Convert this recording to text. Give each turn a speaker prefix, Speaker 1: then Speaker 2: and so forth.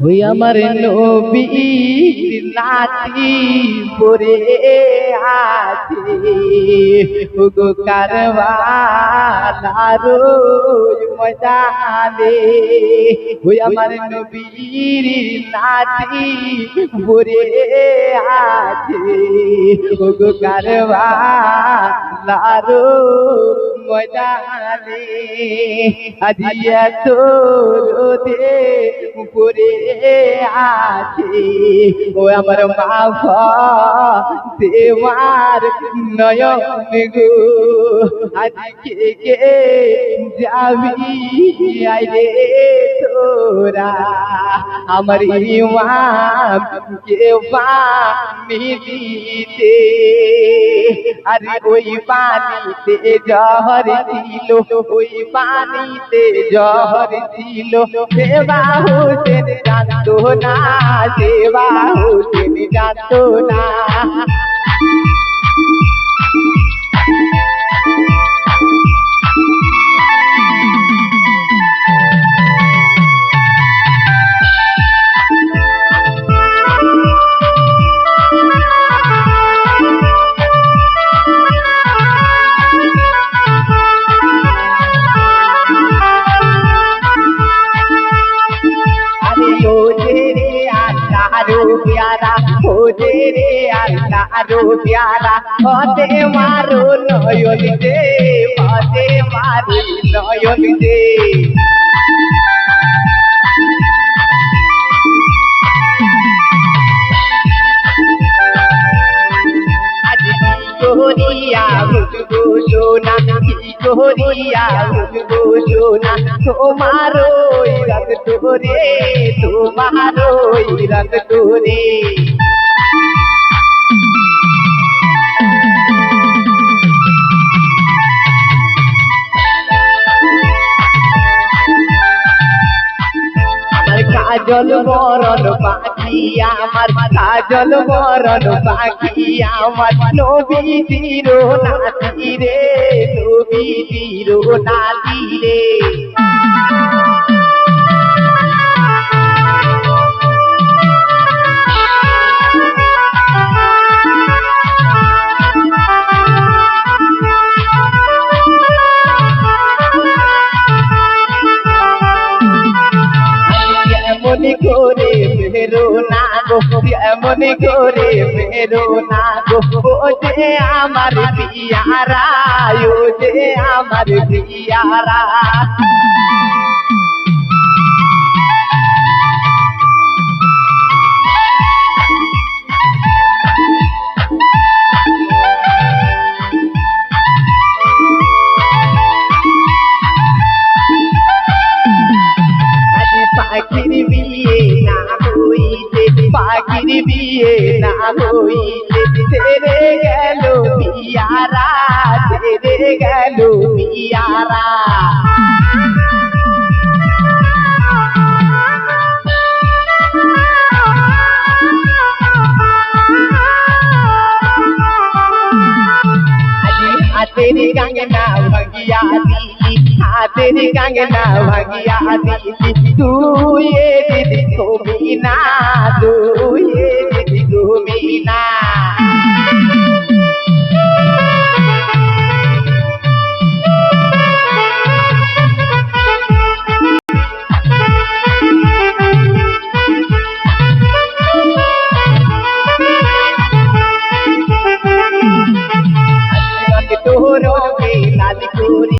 Speaker 1: ওই আমার নবীর নাতি পরে আছে ওগো কারবালার ময়দানে। ওই আমার নবীর নাতি পরে আছে ওগো কারবালার ময়দানে। আজিয়া তোরে পরে আছে ও আমার মা দেওয়ার নয়ন গো। আজকে কে যাবি আইরে তোরা আমার ইমাম কে পানি দিতে। আরে ওই পানিতে জহর ছিল, ওই পানিতে জহর ছিল। সেবা হোসেন জানতো না, সেবা হোসেন জানতো না। प्यारा हो तेरे अल्लाह प्यारा होते मारो नयन दे, होते मारो नयन दे। कोरिया मुझको सोना की कोरिया मुझको सोना तुम्हारो रंग तोरे, तुम्हारो रंग तोरे। কাজল মরণ পাখি আমার, কাজল মরণ পাখি আমার। নবীজির নাতি রে, নবীজির নাতি রে। মনে করে বেরো না গো, মনে করে বেরো না গো। ও যে আমার পিয়ারা, ও যে আমার পিয়ারা। পাখির বিয়ে না হইতে, পাখির বিয়ে না হইতে ছেড়ে গেল পিয়ারা, ছেড়ে গেল পিয়ারা। হাতের গাঙ্গনা ভাগিয়া দিলি, হাতের গাঙ্গনা ভাগিয়া দিলি। তুই দিদি কবি না, তুই